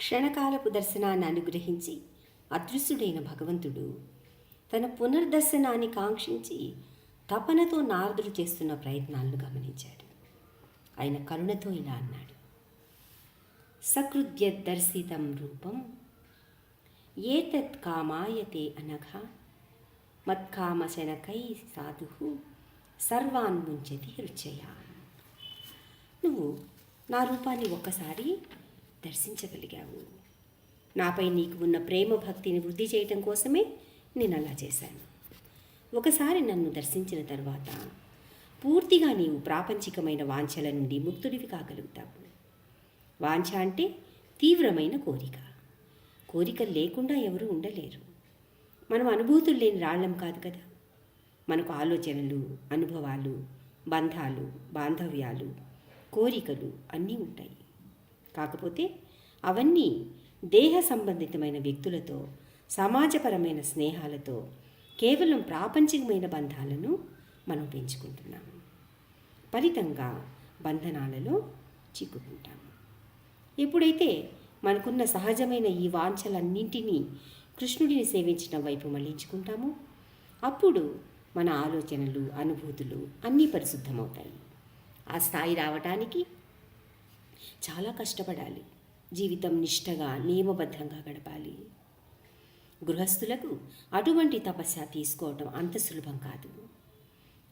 క్షణకాలపు దర్శనాన్ని అనుగ్రహించి అదృశ్యుడైన భగవంతుడు తన పునర్దర్శనాన్ని కాంక్షించి తపనతో నారదుడు చేస్తున్న ప్రయత్నాలను గమనించాడు. ఆయన కరుణతో ఇలా అన్నాడు: సకృద్యదర్శితం రూపం ఏతత్ కామాయతే అనఘా మత్కామశనకై సాధు సర్వాన్ ముంచతి హృచయా. నువ్వు నా రూపాన్ని ఒక్కసారి దర్శించగలిగావు. నాపై నీకు ఉన్న ప్రేమ భక్తిని వృద్ధి చేయటం కోసమే నేను అలా చేశాను. ఒకసారి నన్ను దర్శించిన తర్వాత పూర్తిగా నీవు ప్రాపంచికమైన వాంఛల నుండి ముక్తుడివి కాగలుగుతావు. వాంఛ అంటే తీవ్రమైన కోరిక. కోరికలు లేకుండా ఎవరూ ఉండలేరు. మనం అనుభూతులు లేని రాళ్ళం కాదు కదా. మనకు ఆలోచనలు, అనుభవాలు, బంధాలు, బాంధవ్యాలు, కోరికలు అన్నీ ఉంటాయి. కాకపోతే అవన్నీ దేహ సంబంధితమైన వ్యక్తులతో, సమాజపరమైన స్నేహాలతో, కేవలం ప్రాపంచికమైన బంధాలను మనం పెంచుకుంటున్నాము. ఫలితంగా బంధనాలలో చిక్కుకుంటాము. ఎప్పుడైతే మనకున్న సహజమైన ఈ వాంఛలన్నింటినీ కృష్ణుడిని సేవించడం వైపు మళ్లించుకుంటామో అప్పుడు మన ఆలోచనలు, అనుభూతులు అన్నీ పరిశుద్ధమవుతాయి. ఆ స్థాయి రావటానికి చాలా కష్టపడాలి. జీవితం నిష్టగా, నియమబద్ధంగా గడపాలి. గృహస్థులకు అటువంటి తపస్య తీసుకోవటం అంత సులభం కాదు.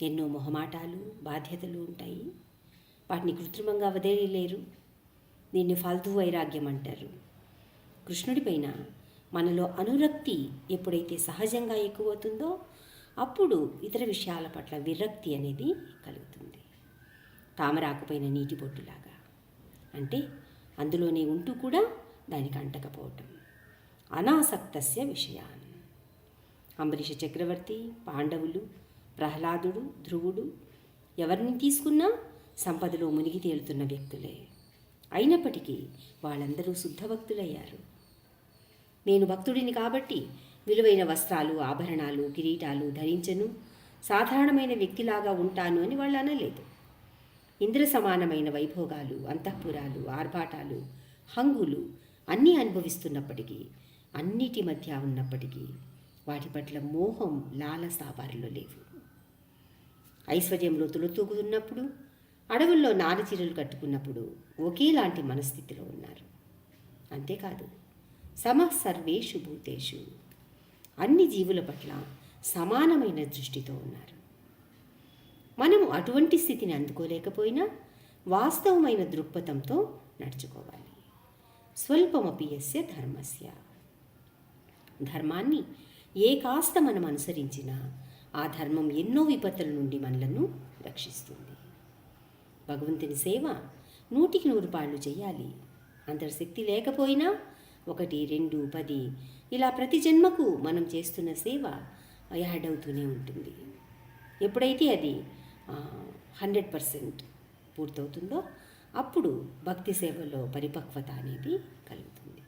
ఎన్నో మొహమాటాలు, బాధ్యతలు ఉంటాయి. వాటిని కృత్రిమంగా వదిలేయలేరు. దీన్ని ఫాల్తూ వైరాగ్యం అంటారు. కృష్ణుడిపైన మనలో అనురక్తి ఎప్పుడైతే సహజంగా ఎక్కువవుతుందో అప్పుడు ఇతర విషయాల పట్ల విరక్తి అనేది కలుగుతుంది. తామరాకుపైన నీటి బొట్టులాగా, అంటే అందులోనే ఉంటూ కూడా దానికి అంటకపోవటం. అనాసక్తస్య విషయాన్. అంబరీష చక్రవర్తి, పాండవులు, ప్రహ్లాదుడు, ధ్రువుడు ఎవరిని తీసుకున్నా సంపదలో మునిగి తేలుతున్న వ్యక్తులే. అయినప్పటికీ వాళ్ళందరూ శుద్ధ భక్తులయ్యారు. నేను భక్తుడిని కాబట్టి విలువైన వస్త్రాలు, ఆభరణాలు, కిరీటాలు ధరించను, సాధారణమైన వ్యక్తిలాగా ఉంటాను అని వాళ్ళు అనలేదు. ఇంద్ర సమానమైన వైభోగాలు, అంతఃపురాలు, ఆర్భాటాలు, హంగులు అన్నీ అనుభవిస్తున్నప్పటికీ, అన్నిటి మధ్య ఉన్నప్పటికీ వాటి పట్ల మోహం, లాలస వారిలో లేవు. ఐశ్వర్యంలో తులతూగుతున్నప్పుడు, అడవుల్లో నారచీరలు కట్టుకున్నప్పుడు ఒకేలాంటి మనస్థితిలో ఉన్నారు. అంతేకాదు, సమః సర్వేషు భూతేషు, అన్ని జీవుల పట్ల సమానమైన దృష్టితో ఉన్నారు. మనము అటువంటి స్థితిని అందుకోలేకపోయినా వాస్తవమైన దృక్పథంతో నడుచుకోవాలి. స్వల్పమపి యస్య ధర్మస్య. ధర్మాన్ని ఏ కాస్త మనం అనుసరించినా ఆ ధర్మం ఎన్నో విపత్తుల నుండి మనలను రక్షిస్తుంది. భగవంతుని సేవ 100కి 100 పాళ్ళు చేయాలి. అందరి శక్తి లేకపోయినా 1, 2, 10 ఇలా ప్రతి జన్మకు మనం చేస్తున్న సేవ యాడ్ అవుతూనే ఉంటుంది. ఎప్పుడైతే అది 100% పూర్తవుతుందో అప్పుడు భక్తి సేవలో పరిపక్వత అనేది కలుగుతుంది.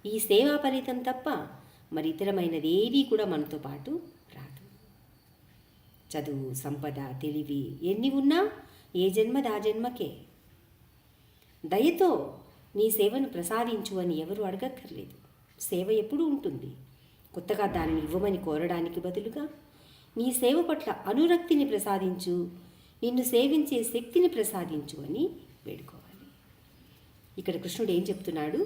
ఈ సేవా ఫలితం తప్ప మరి ఇతరమైనది ఏది కూడా మనతో పాటు రాదు. చదువు, సంపద, తెలివి ఎన్ని ఉన్నా ఏ జన్మది ఆ జన్మకే. దయతో నీ సేవను ప్రసాదించు అని ఎవరు అడగక్కర్లేదు. సేవ ఎప్పుడూ ఉంటుంది. కొత్తగా దానిని ఇవ్వమని కోరడానికి బదులుగా నీ సేవ పట్ల అనురక్తిని ప్రసాదించు, నిన్ను సేవించే శక్తిని ప్రసాదించు అని వేడుకోవాలి. ఇక్కడ కృష్ణుడు ఏం చెప్తున్నాడు?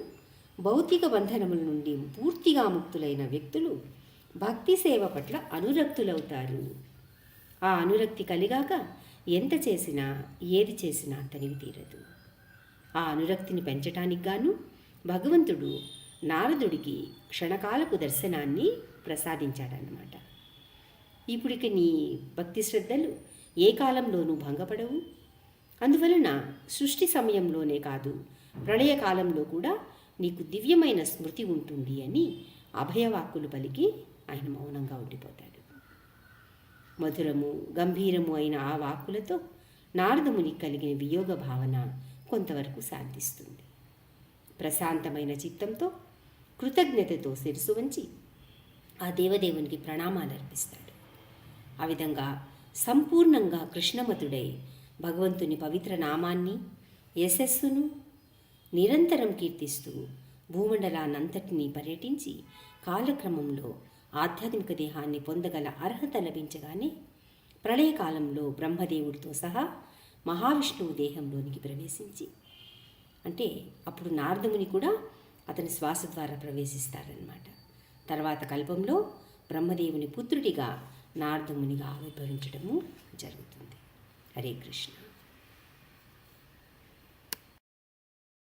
భౌతిక బంధనముల నుండి పూర్తిగా ముక్తులైన వ్యక్తులు భక్తి సేవ పట్ల అనురక్తులవుతారు. ఆ అనురక్తి కలిగాక ఎంత చేసినా, ఏది చేసినా తనివి తీరదు. ఆ అనురక్తిని పెంచటానికి గాను భగవంతుడు నారదుడికి క్షణకాలపు దర్శనాన్ని ప్రసాదించాడన్నమాట. ఇప్పుడిక నీ భక్తి శ్రద్ధలు ఏ కాలంలోనూ భంగపడవు. అందువలన సృష్టి సమయంలోనే కాదు, ప్రళయకాలంలో కూడా నీకు దివ్యమైన స్మృతి ఉంటుంది అని అభయవాక్కులు పలికి ఆయన మౌనంగా ఉండిపోతాడు. మధురము, గంభీరము అయిన ఆ వాక్కులతో నారదమునికి కలిగిన వియోగ భావన కొంతవరకు శాంతిస్తుంది. ప్రశాంతమైన చిత్తంతో, కృతజ్ఞతతో శిరసు వంచి ఆ దేవదేవునికి ప్రణామాలు అర్పిస్తాడు. ఆ విధంగా సంపూర్ణంగా కృష్ణమతుడై భగవంతుని పవిత్ర నామాన్ని, యశస్సును నిరంతరం కీర్తిస్తూ భూమండలాన్నంతటినీ పర్యటించి కాలక్రమంలో ఆధ్యాత్మిక దేహాన్ని పొందగల అర్హత లభించగానే ప్రళయకాలంలో బ్రహ్మదేవుడితో సహా మహావిష్ణువు దేహంలోనికి ప్రవేశించి, అంటే అప్పుడు నారదముని కూడా అతని శ్వాస ద్వారా ప్రవేశిస్తారన్నమాట. తర్వాత కల్పంలో బ్రహ్మదేవుని పుత్రుడిగా నారదమునిగా ఆవిర్భవించడము జరుగుతుంది. హరే కృష్ణ.